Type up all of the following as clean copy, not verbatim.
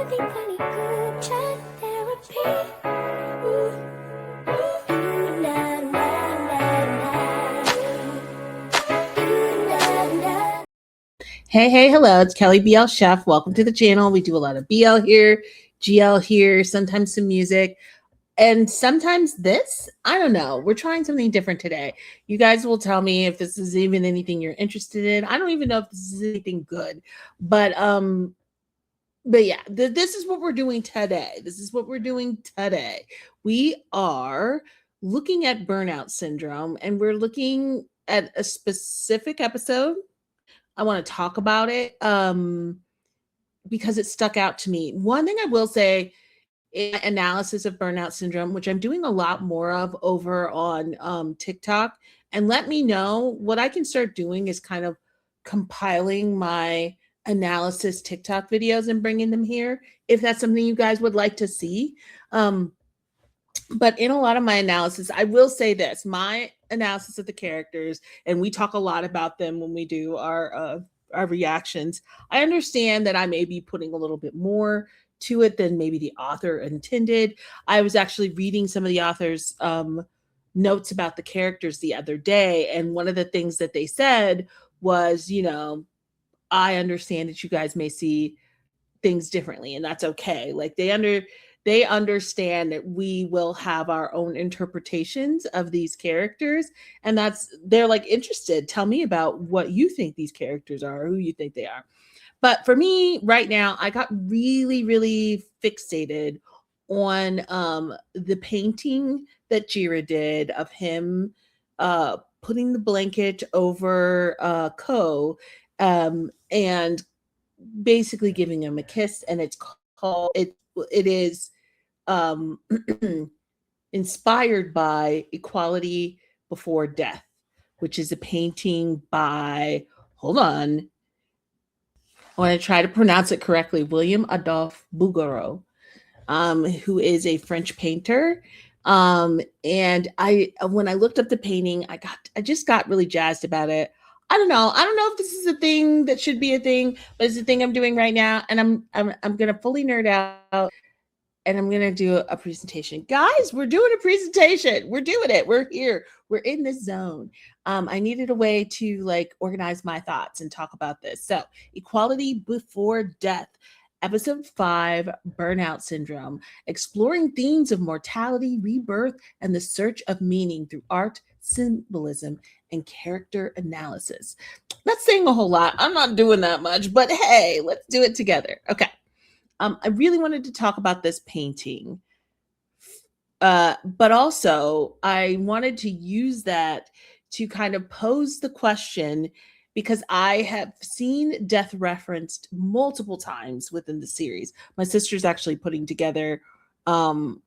Hey, hello. It's Kelly BL Chef. Welcome to the channel. We do a lot of BL here, GL here, sometimes some music, and sometimes this. I don't know. We're trying something different today. You guys will tell me if this is even anything you're interested in. I don't even know if this is anything good, but yeah, this is what we're doing today. We are looking at burnout syndrome, and we're looking at a specific episode. I want to talk about it because it stuck out to me. One thing I will say in my analysis of burnout syndrome, which I'm doing a lot more of over on TikTok, and let me know what I can start doing is kind of compiling my analysis TikTok videos and bringing them here if that's something you guys would like to see. But in a lot of my analysis, I will say this, my analysis of the characters, and we talk a lot about them when we do our reactions. I understand that I may be putting a little bit more to it than maybe the author intended. I was actually reading some of the author's notes about the characters the other day, and one of the things that they said was, I understand that you guys may see things differently, and that's okay. Like they understand that we will have our own interpretations of these characters, and they're like interested. Tell me about what you think these characters are, or who you think they are. But for me right now, I got really, really fixated on the painting that Jira did of him putting the blanket over and basically giving him a kiss, and it's called it is um inspired by Equality Before Death, which is a painting by, hold on, I want to try to pronounce it correctly, William Adolphe Bouguereau, who is a French painter. And when I looked up the painting, I just got really jazzed about it. I don't know if this is a thing that should be a thing, but it's a thing I'm doing right now, and I'm gonna fully nerd out, and I'm gonna do a presentation. Guys, we're doing a presentation. We're doing it. We're here. We're in this zone. I needed a way to like organize my thoughts and talk about this. So, Equality Before Death, Episode 5, Burnout Syndrome, exploring themes of mortality, rebirth, and the search of meaning through art, symbolism, and character analysis. Not saying a whole lot. I'm not doing that much, but hey, let's do it together. Okay. I really wanted to talk about this painting, but also I wanted to use that to kind of pose the question, because I have seen death referenced multiple times within the series. My sister's actually putting together kind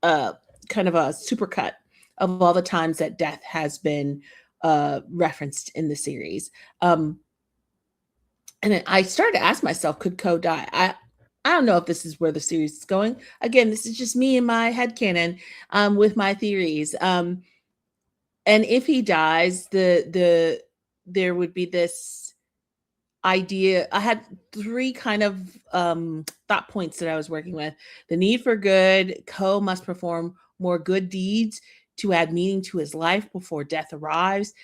of a supercut of all the times that death has been referenced in the series. And I started to ask myself, could Ko die? I don't know if this is where the series is going. Again, this is just me and my headcanon with my theories. And if he dies, there would be this idea. I had 3 kind of thought points that I was working with. The need for good. Ko must perform more good deeds to add meaning to his life before death arrives.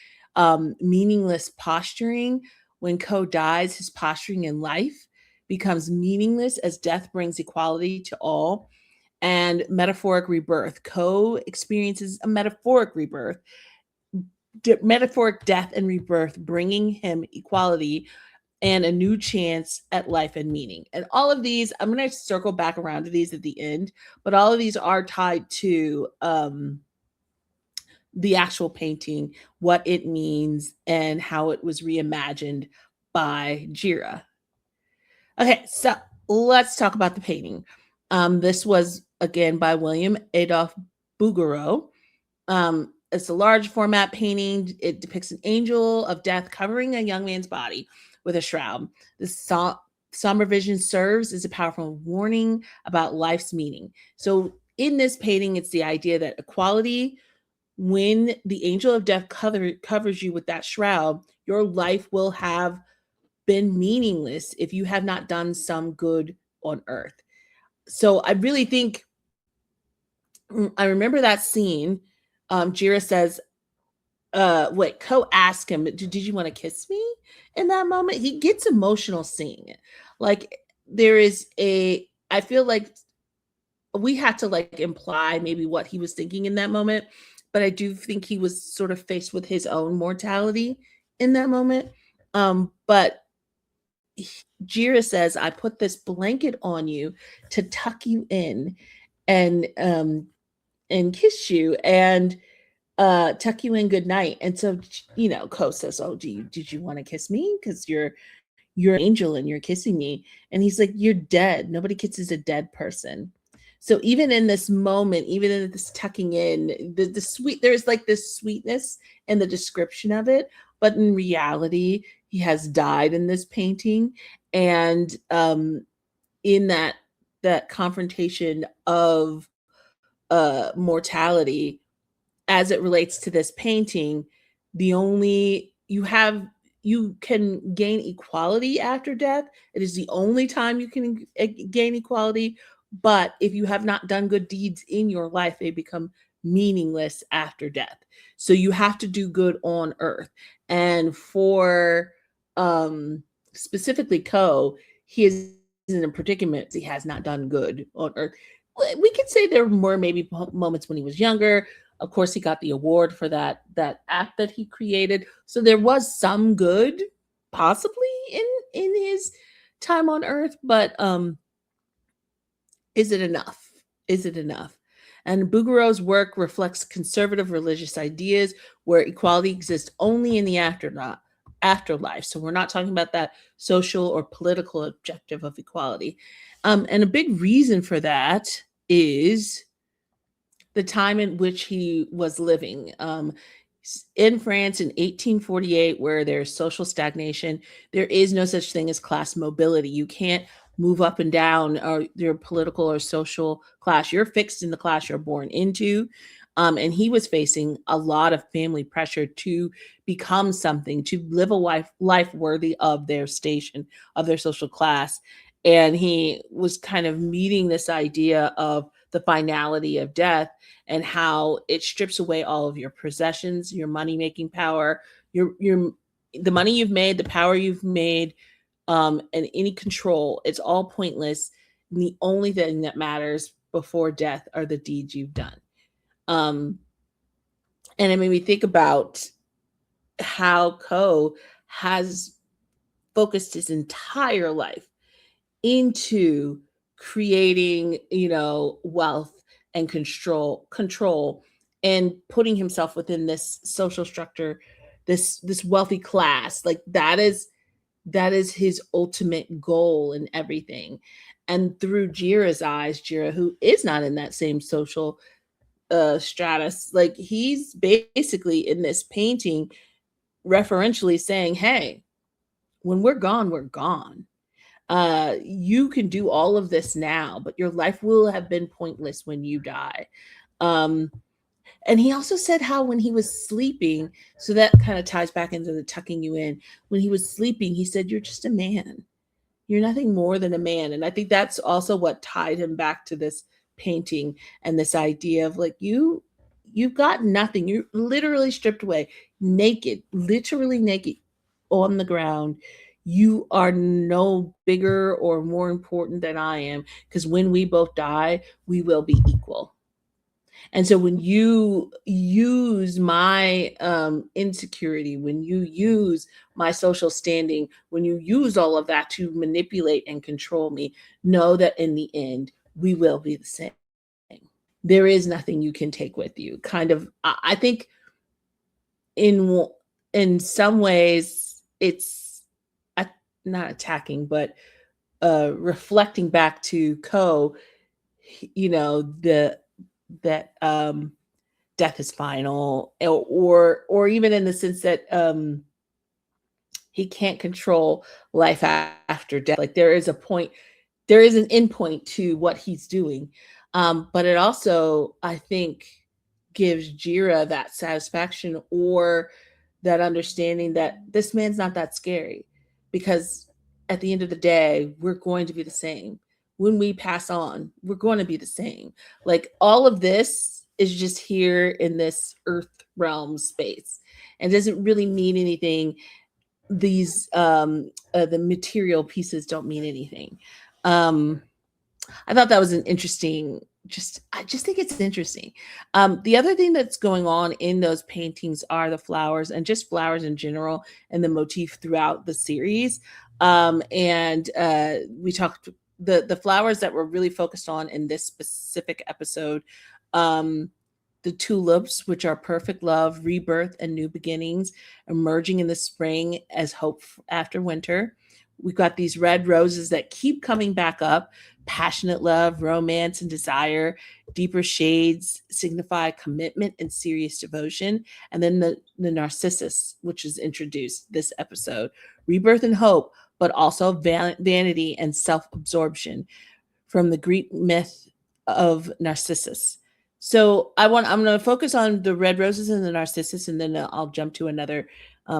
Meaningless posturing. When Ko dies, his posturing in life becomes meaningless as death brings equality to all. And metaphoric rebirth. Ko experiences a metaphoric rebirth, metaphoric death and rebirth, bringing him equality and a new chance at life and meaning. And all of these, I'm going to circle back around to these at the end, but all of these are tied to the actual painting, what it means, and how it was reimagined by Jira. Okay, so let's talk about the painting. This was, again, by William Adolphe Bouguereau. It's a large format painting. It depicts an angel of death covering a young man's body with a shroud. The somber vision serves as a powerful warning about life's meaning. So in this painting, it's the idea that equality, when the angel of death covers you with that shroud, your life will have been meaningless if you have not done some good on Earth. So I really think I remember that scene. Jira says, wait, Ko asked him, did you want to kiss me in that moment? He gets emotional seeing it. Like there is I feel like we had to like imply maybe what he was thinking in that moment, but I do think he was sort of faced with his own mortality in that moment. But Jira says, I put this blanket on you to tuck you in and kiss you and tuck you in good night. And so, Ko says, oh, did you want to kiss me? Because you're an angel and you're kissing me. And he's like, you're dead. Nobody kisses a dead person. So even in this moment, even in this tucking in, the sweet, there's like this sweetness in the description of it, but in reality, he has died in this painting, and in that confrontation of mortality, as it relates to this painting, the only you can gain equality after death. It is the only time you can gain equality. But if you have not done good deeds in your life, they become meaningless after death. So you have to do good on earth. And for specifically Ko, he is in a predicament. He has not done good on earth. We could say there were maybe moments when he was younger. Of course, he got the award for that act that he created. So there was some good, possibly in his time on Earth. But is it enough? Is it enough? And Bouguereau's work reflects conservative religious ideas where equality exists only in the afterlife. So we're not talking about that social or political objective of equality. And a big reason for that is the time in which he was living. In France in 1848, where there's social stagnation, there is no such thing as class mobility. You can't move up and down or your political or social class. You're fixed in the class you're born into. And he was facing a lot of family pressure to become something, to live a life worthy of their station, of their social class. And he was kind of meeting this idea of the finality of death and how it strips away all of your possessions, your money making power, your the money you've made, the power you've made, and any control. It's all pointless. And the only thing that matters before death are the deeds you've done. Um, and it made me think about how Ko has focused his entire life into creating, wealth and control and putting himself within this social structure, this wealthy class. Like that is his ultimate goal in everything. And through Jira's eyes, Jira, who is not in that same social stratus, like he's basically in this painting referentially saying, hey, when we're gone, we're gone. You can do all of this now, but your life will have been pointless when you die. Um, and he also said how when he was sleeping, so that kind of ties back into the tucking you in. When he was sleeping, he said, you're just a man. You're nothing more than a man. And I think that's also what tied him back to this painting and this idea of like, you've got nothing. You're literally stripped away, naked, literally naked on the ground. You are no bigger or more important than I am, because when we both die, we will be equal. And so when you use my insecurity, when you use my social standing, when you use all of that to manipulate and control me, know that in the end, we will be the same. There is nothing you can take with you. Kind of, I think in in some ways, it's not attacking, but reflecting back to Ko, the that death is final, or even in the sense that he can't control life after death. Like there is a point, there is an end point to what he's doing. But it also, I think, gives Jira that satisfaction or that understanding that this man's not that scary, because at the end of the day, we're going to be the same. when we pass on, we're going to be the same. Like all of this is just here in this earth realm space and doesn't really mean anything. These the material pieces don't mean anything. um I thought that was an interesting, just I just think it's interesting. The other thing that's going on in those paintings are the flowers and just flowers in general and the motif throughout the series. And we talked the flowers that we're really focused on in this specific episode. Um, the tulips, which are perfect love, rebirth, and new beginnings, emerging in the spring as hope after winter. We've got these red roses that keep coming back up. Passionate love, romance, and desire. Deeper shades signify commitment and serious devotion. And then the narcissus, which is introduced this episode. Rebirth and hope, but also vanity and self absorption from the Greek myth of Narcissus. So I'm going to focus on the red roses and the narcissus, and then I'll jump to another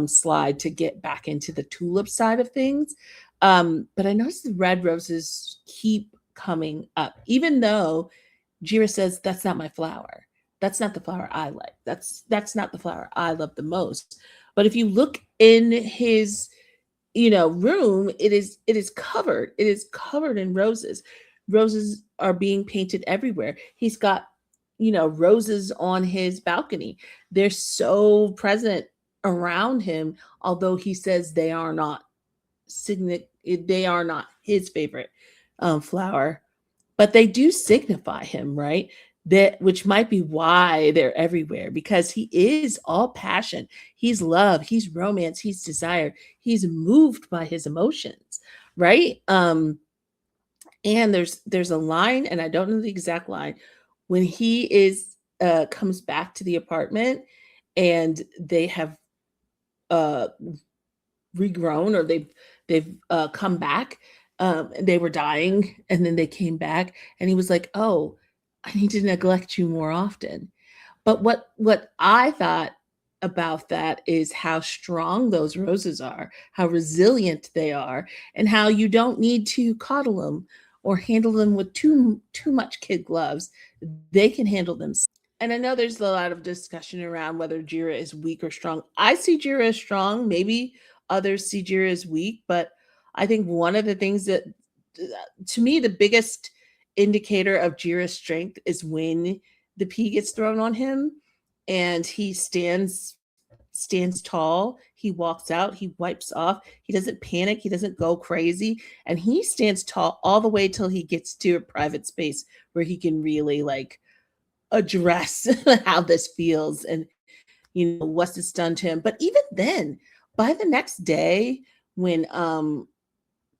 slide to get back into the tulip side of things. But I noticed the red roses keep coming up, even though Jira says that's not my flower. That's not the flower I like. That's not the flower I love the most. But if you look in his room, it is covered in roses. Roses are being painted everywhere. He's got roses on his balcony. They're so present around him, although he says they are not his favorite flower, but they do signify him, right? That which might be why they're everywhere, because he is all passion. He's love, he's romance, he's desire. He's moved by his emotions, right? And there's a line, and I don't know the exact line, when he is comes back to the apartment and they have uh regrown, or they've come back. And they were dying, and then they came back, and he was like, "Oh, I need to neglect you more often." But what I thought about that is how strong those roses are, how resilient they are, and how you don't need to coddle them or handle them with too much kid gloves. They can handle themselves. And I know there's a lot of discussion around whether Jira is weak or strong. I see Jira as strong. Maybe others see Jira as weak, but I think one of the things that, to me, the biggest indicator of Jira's strength is when the pea gets thrown on him, and he stands tall. He walks out. He wipes off. He doesn't panic. He doesn't go crazy, and he stands tall all the way till he gets to a private space where he can really like address how this feels and what's this done to him. But even then, by the next day, when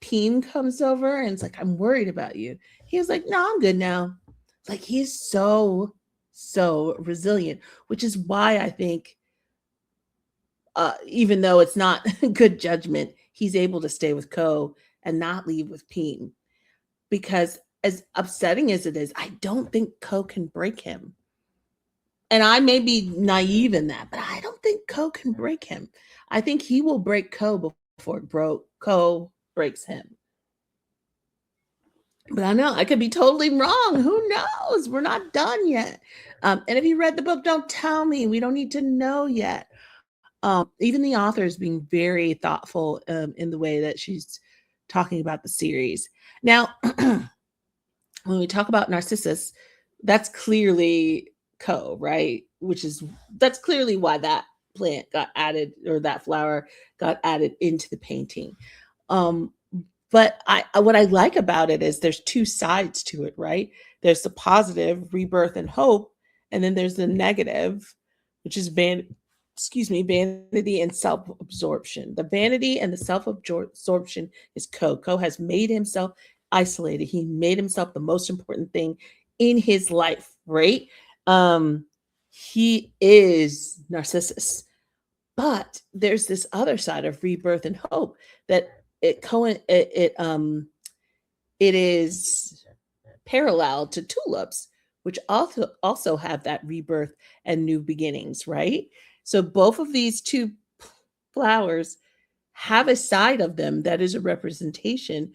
Pheem comes over and it's like, "I'm worried about you," he was like, "No, I'm good now." Like, he's so resilient, which is why I think, even though it's not good judgment, he's able to stay with Ko and not leave with Pheem, because as upsetting as it is, I don't think Ko can break him. And I may be naive in that, but I don't think Ko can break him. I think he will break Ko before Ko breaks him. But I know I could be totally wrong. Who knows? We're not done yet. And if you read the book, don't tell me. We don't need to know yet. Even the author is being very thoughtful in the way that she's talking about the series. Now, when we talk about Narcissus, that's clearly Ko, right? That's clearly why that plant got added, or that flower got added into the painting. Um, but what I like about it is there's two sides to it, right? There's the positive, rebirth and hope, and then there's the negative, which is vanity and self-absorption. The vanity and the self-absorption is Ko. Ko has made himself isolated. He made himself the most important thing in his life, right? Um, he is Narcissus. But there's this other side of rebirth and hope that it is parallel to tulips, which also have that rebirth and new beginnings, right? So both of these two flowers have a side of them that is a representation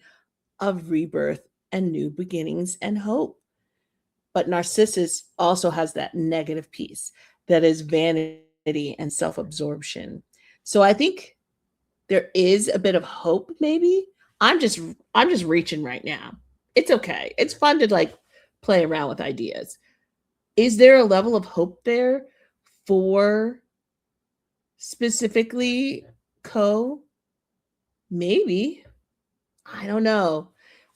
of rebirth and new beginnings and hope. But Narcissus also has that negative piece that is vanity and self absorption. So I think there is a bit of hope, maybe. I'm just reaching right now. It's okay. It's fun to like play around with ideas. Is there a level of hope there for specifically Co? Maybe. I don't know.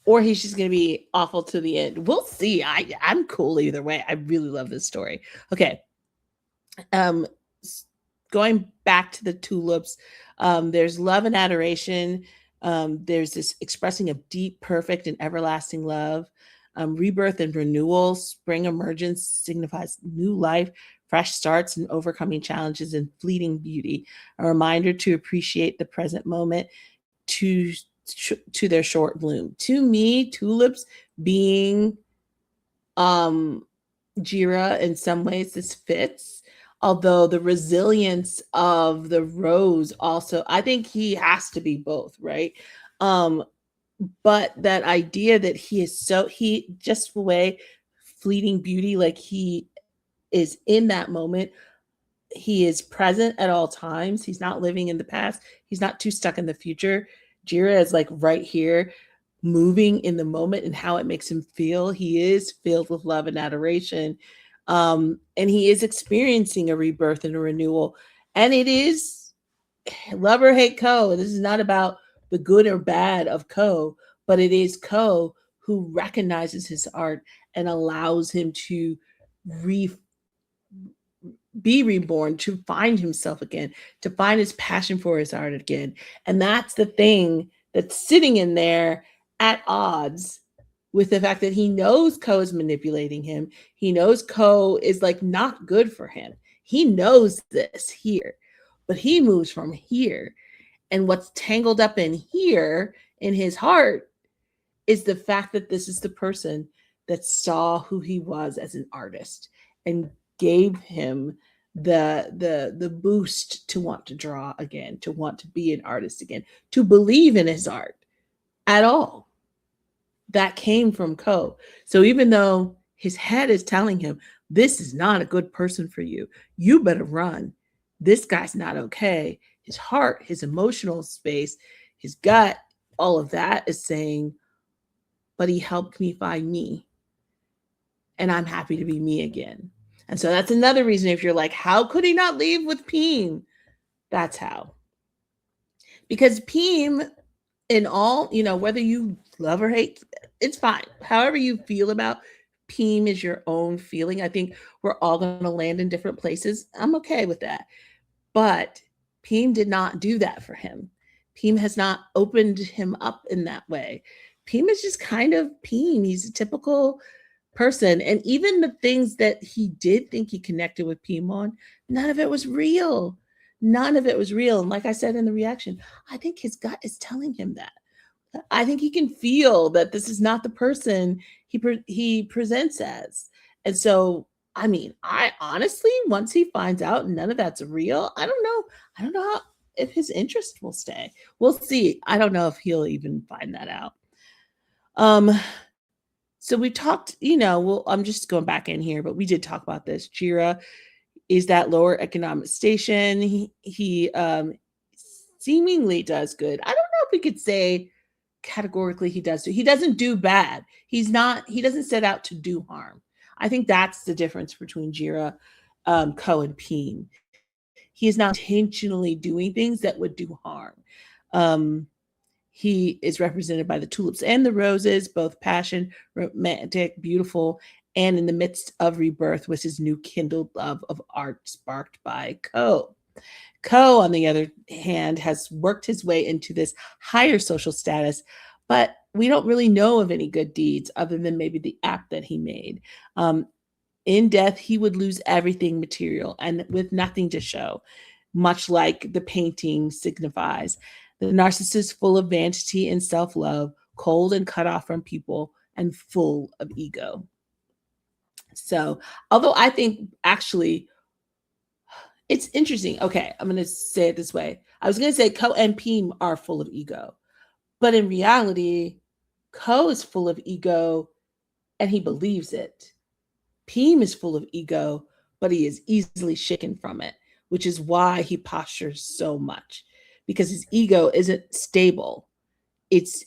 Or he's just gonna be awful to the end. We'll see. I'm cool either way. I really love this story. Okay. Um s- Going back to the tulips, there's love and adoration. There's this expressing of deep, perfect, and everlasting love. Rebirth and renewal. Spring emergence signifies new life, fresh starts, and overcoming challenges and fleeting beauty. A reminder to appreciate the present moment to to their short bloom. To me, tulips being um Jira, in some ways this fits. Although the resilience of the rose also, I think he has to be both, right? Um, but that idea that he is so he just the way fleeting beauty, like he is in that moment, he is present at all times. He's not living in the past. He's not too stuck in the future. Jira is like right here, moving in the moment and how it makes him feel. He is filled with love and adoration. And he is experiencing a rebirth and a renewal. And it is love or hate Co. This is not about the good or bad of Co, but it is Co who recognizes his art and allows him to re be reborn, to find himself again, to find his passion for his art again. And that's the thing that's sitting in there at odds with the fact that he knows Co is manipulating him. He knows Co is like not good for him. He knows this here, but he moves from here. And what's tangled up in here in his heart is the fact that this is the person that saw who he was as an artist and gave him the boost to want to draw again, to want to be an artist again, to believe in his art at all. That came from Co. So even though his head is telling him this is not a good person for you, you better run. This guy's not okay. His heart, his emotional space, his gut, all of that is saying, but he helped me find me. And I'm happy to be me again. And so that's another reason if you're like, how could he not leave with Pheem? That's how. Because Pheem, in all, whether you love or hate, it's fine. However you feel about Pheem is your own feeling. I think we're all going to land in different places. I'm okay with that. But Pheem did not do that for him. Pheem has not opened him up in that way. Pheem is just kind of Pheem. He's a typical person. And even the things that he did think he connected with Pheem on, none of it was real. None of it was real. And like I said in the reaction, I think his gut is telling him that. I think he can feel that this is not the person he presents as. And so, I mean, I honestly, once he finds out none of that's real, I don't know. I don't know how, if his interest will stay. We'll see. I don't know if he'll even find that out. Um, so we talked, well, I'm just going back in here, but we did talk about this. Jira is that lower economic station. He seemingly does good. I don't know if we could say categorically he does. He doesn't do bad. He doesn't set out to do harm. I think that's the difference between Jira, Co, and Peen. He is not intentionally doing things that would do harm. Um, he is represented by the tulips and the roses, both passion, romantic, beautiful, and in the midst of rebirth was his new kindled love of art sparked by Co. Co, on the other hand, has worked his way into this higher social status, but we don't really know of any good deeds other than maybe the app that he made. Um, in death, he would lose everything material and with nothing to show, much like the painting signifies. The narcissist, full of vanity and self love, cold and cut off from people, and full of ego. So, although I think actually it's interesting. Okay, I'm going to say it this way. I was going to say Co and Peen are full of ego, but in reality, Ko is full of ego and he believes it. Pheem is full of ego, but he is easily shaken from it, which is why he postures so much because his ego isn't stable. It's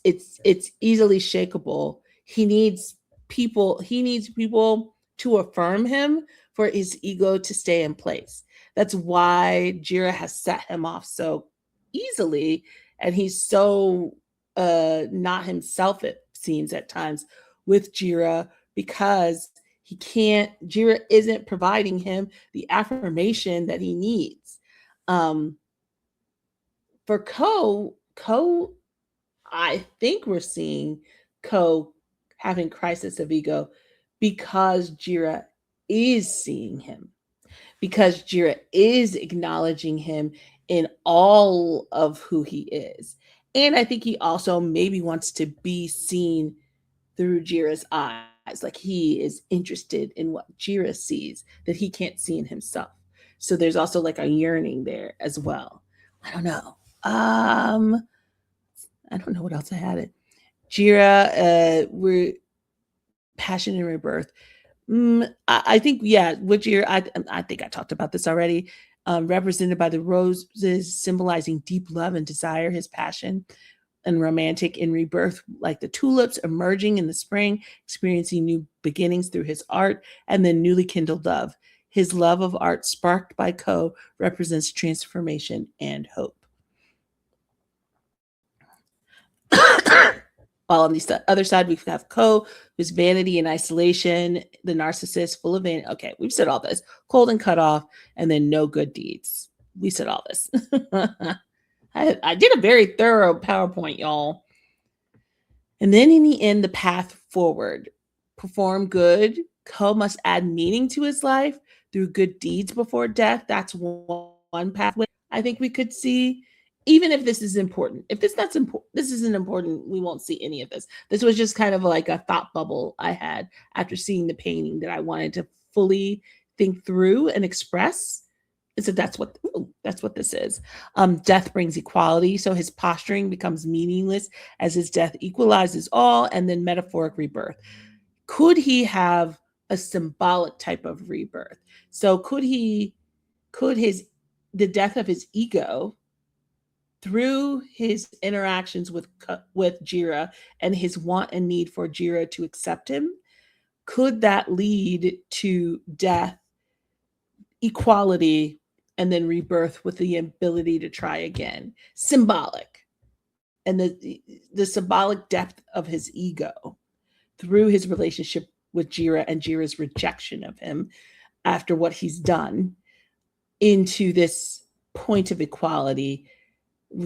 easily shakable. He needs people to affirm him for his ego to stay in place. That's why Jira has set him off so easily, and he's so not himself, it seems at times, with Jira, because Jira isn't providing him the affirmation that he needs. um for Ko, I think we're seeing Ko having crisis of ego because Jira is seeing him, because Jira is acknowledging him in all of who he is. And I think he also maybe wants to be seen through Jira's eyes. Like he is interested in what Jira sees that he can't see in himself. So there's also like a yearning there as well. I don't know. Um, I don't know what else I had it. Jira, we're passion and rebirth. I think, yeah, with Jira, I think I talked about this already. Represented by the roses, symbolizing deep love and desire, his passion and romantic in rebirth, like the tulips emerging in the spring, experiencing new beginnings through his art, and then newly kindled love. His love of art, sparked by Ko, represents transformation and hope. While on the other side, we have Ko, who's vanity and isolation, the narcissist, full of vanity. Okay, we've said all this. Cold and cut off, and then no good deeds. We said all this. I did a very thorough PowerPoint, y'all. And then in the end, the path forward. Perform good. Ko must add meaning to his life through good deeds before death. That's one pathway I think we could see. Even if this is important, if this isn't important, we won't see any of this. This was just kind of like a thought bubble I had after seeing the painting that I wanted to fully think through and express. And so that's what this is. Death brings equality, so his posturing becomes meaningless as his death equalizes all, and then metaphoric rebirth. Could he have a symbolic type of rebirth? So could his the death of his ego through his interactions with Jira and his want and need for Jira to accept him, could that lead to death, equality, and then rebirth with the ability to try again? Symbolic. And the symbolic depth of his ego through his relationship with Jira and Jira's rejection of him after what he's done, into this point of equality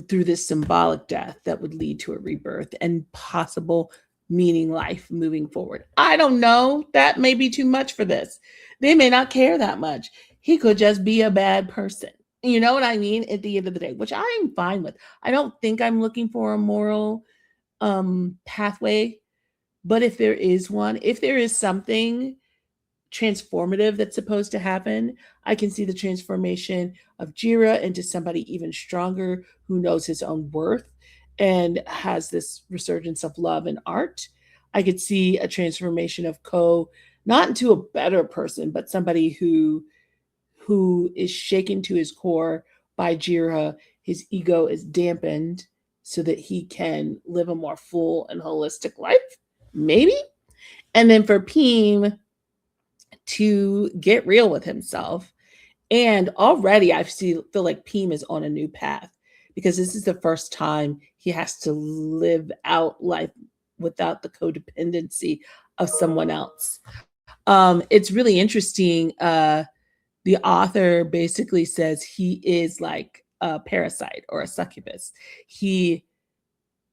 through this symbolic death that would lead to a rebirth and possible meaning life moving forward. I don't know. That may be too much for this. They may not care that much. He could just be a bad person. You know what I mean? At the end of the day, which I'm fine with. I don't think I'm looking for a moral pathway, but if there is one, if there is something transformative that's supposed to happen, I can see the transformation of Jira into somebody even stronger who knows his own worth and has this resurgence of love and art. I could see a transformation of Ko not into a better person, but somebody who is shaken to his core by Jira. His ego is dampened so that he can live a more full and holistic life, maybe. And then for Pheem to get real with himself. And already feel like Pheem is on a new path because this is the first time he has to live out life without the codependency of someone else. It's really interesting. The author basically says he is like a parasite or a succubus. He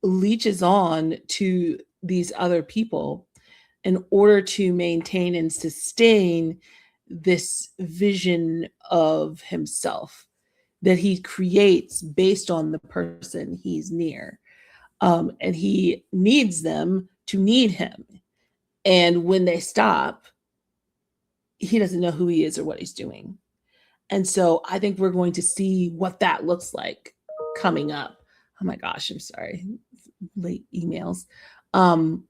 leeches on to these other people in order to maintain and sustain this vision of himself that he creates based on the person he's near. And he needs them to need him. And when they stop, he doesn't know who he is or what he's doing. And so I think we're going to see what that looks like coming up. Oh my gosh, I'm sorry. Late emails. Um,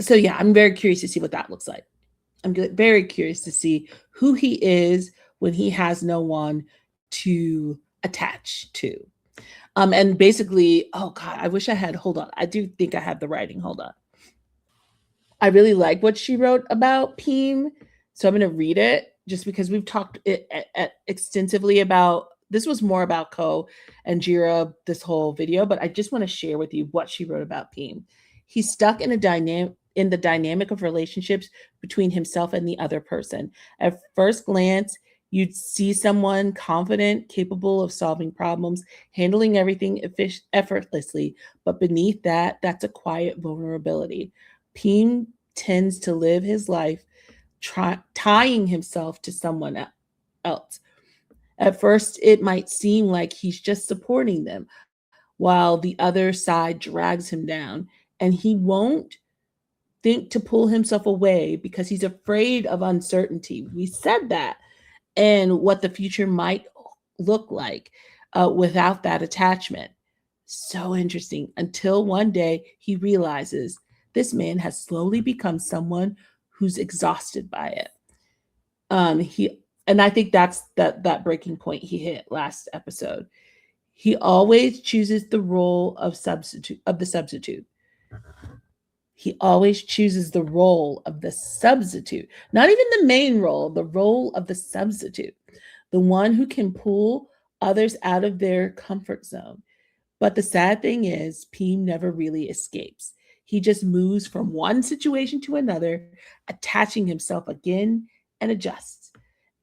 so yeah, I'm very curious to see what that looks like. Very curious to see who he is when he has no one to attach to. And basically, oh God, I wish I had, hold on. I do think I have the writing. Hold on. I really like what she wrote about Pheem. So I'm going to read it just because we've talked extensively about this was more about Ko and Jira this whole video, but I just want to share with you what she wrote about Pheem. He's stuck in the dynamic of relationships between himself and the other person. At first glance, you'd see someone confident, capable of solving problems, handling everything effortlessly, but beneath that, that's a quiet vulnerability. Pheem tends to live his life tying himself to someone else. At first, it might seem like he's just supporting them while the other side drags him down, and he won't think to pull himself away because he's afraid of uncertainty. We said that, and what the future might look like without that attachment. So interesting. Until one day he realizes this man has slowly become someone who's exhausted by it. He and I think that's that breaking point he hit last episode. He always chooses the role of the substitute. He always chooses the role of the substitute, not even the main role, the role of the substitute, the one who can pull others out of their comfort zone. But the sad thing is, Pheem never really escapes. He just moves from one situation to another, attaching himself again and adjusts.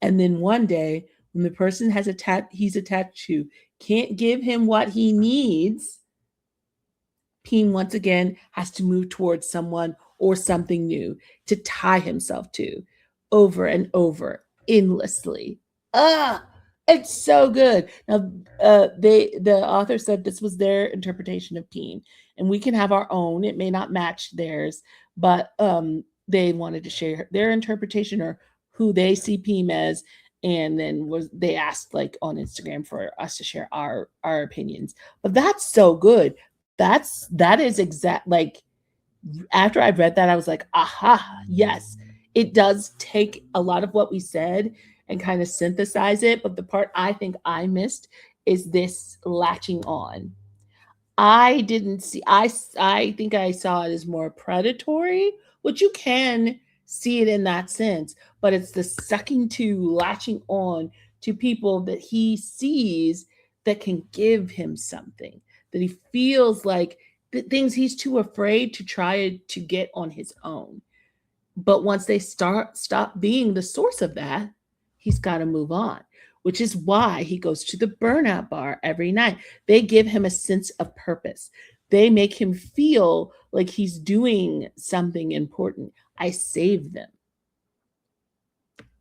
And then one day, when the person he's attached to can't give him what he needs, Pheem once again has to move towards someone or something new to tie himself to over and over endlessly. Ah, it's so good. Now, the author said this was their interpretation of Pheem, and we can have our own. It may not match theirs, but they wanted to share their interpretation or who they see Pheem as, and then was they asked like on Instagram for us to share our opinions. But that's so good. That is exact like after I read that, I was like, aha, yes, it does take a lot of what we said and kind of synthesize it. But the part I think I missed is this latching on. I didn't see, I think I saw it as more predatory, which you can see it in that sense, but it's the sucking to, latching on to people that he sees that can give him something, that he feels like the things he's too afraid to try to get on his own. But once they stop being the source of that, he's got to move on, which is why he goes to the burnout bar every night. They give him a sense of purpose. They make him feel like he's doing something important. I saved them.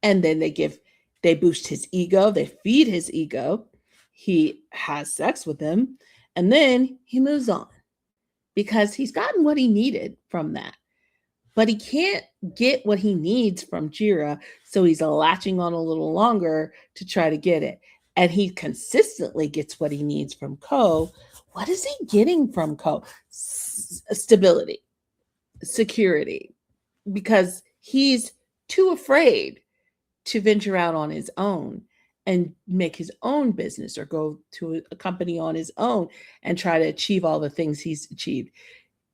And then they boost his ego, they feed his ego. He has sex with them, and then he moves on because he's gotten what he needed from that. But he can't get what he needs from Jira, so he's latching on a little longer to try to get it. And he consistently gets what he needs from Ko. What is he getting from Ko? Stability, security, because he's too afraid to venture out on his own and make his own business or go to a company on his own and try to achieve all the things he's achieved.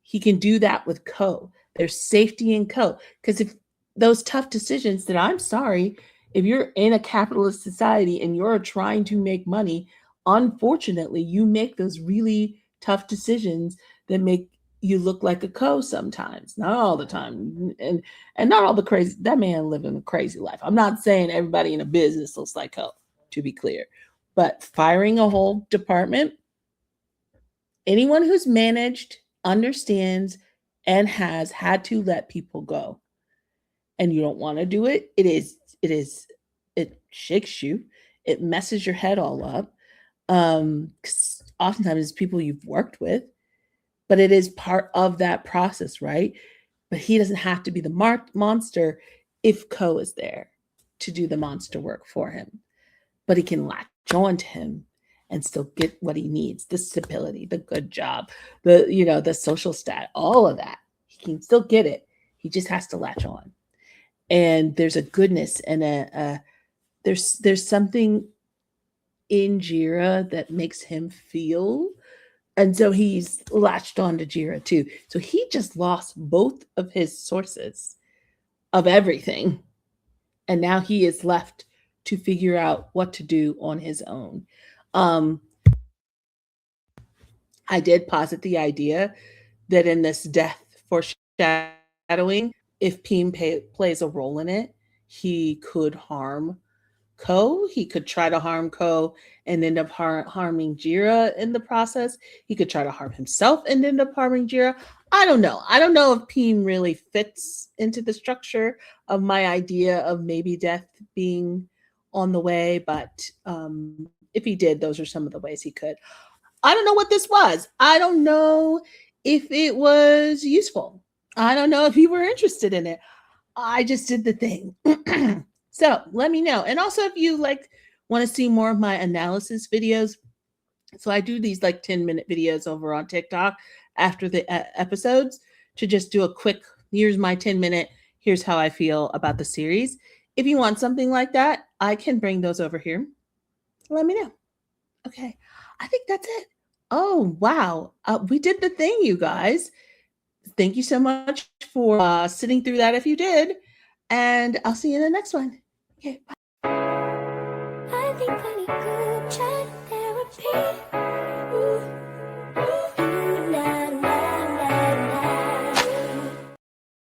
He can do that with Ko. There's safety in Ko. Because if those tough decisions that I'm sorry, if you're in a capitalist society and you're trying to make money, unfortunately, you make those really tough decisions that make you look like a Ko sometimes, not all the time. And not all the crazy, that man living a crazy life. I'm not saying everybody in a business looks like Ko, to be clear. But firing a whole department, anyone who's managed understands and has had to let people go, and you don't want to do it, it shakes you, it messes your head all up. 'Cause oftentimes it's people you've worked with, but it is part of that process, right? But he doesn't have to be the monster if Ko is there to do the monster work for him, but he can latch on to him and still get what he needs, the stability, the good job, the social stat, all of that. He can still get it. He just has to latch on. And there's a goodness and there's something in Jira that makes him feel. And so he's latched on to Jira too. So he just lost both of his sources of everything. And now he is left to figure out what to do on his own. Um, I did posit the idea that in this death foreshadowing, if plays a role in it, he could harm Ko. He could try to harm Ko and end up harming Jira in the process. He could try to harm himself and end up harming Jira. I don't know. I don't know if Pheem really fits into the structure of my idea of maybe death being on the way, but if he did, those are some of the ways he could. I don't know what this was. I don't know if it was useful. I don't know if you were interested in it. I just did the thing. So let me know. And also if you want to see more of my analysis videos. So I do these 10-minute videos over on TikTok after the episodes to just do a quick, here's my 10-minute, here's how I feel about the series. If you want something like that, I can bring those over here. Let me know. Okay. I think that's it. Oh, wow. We did the thing, you guys. Thank you so much for sitting through that if you did. And I'll see you in the next one. Okay, bye. I think I need good chat therapy.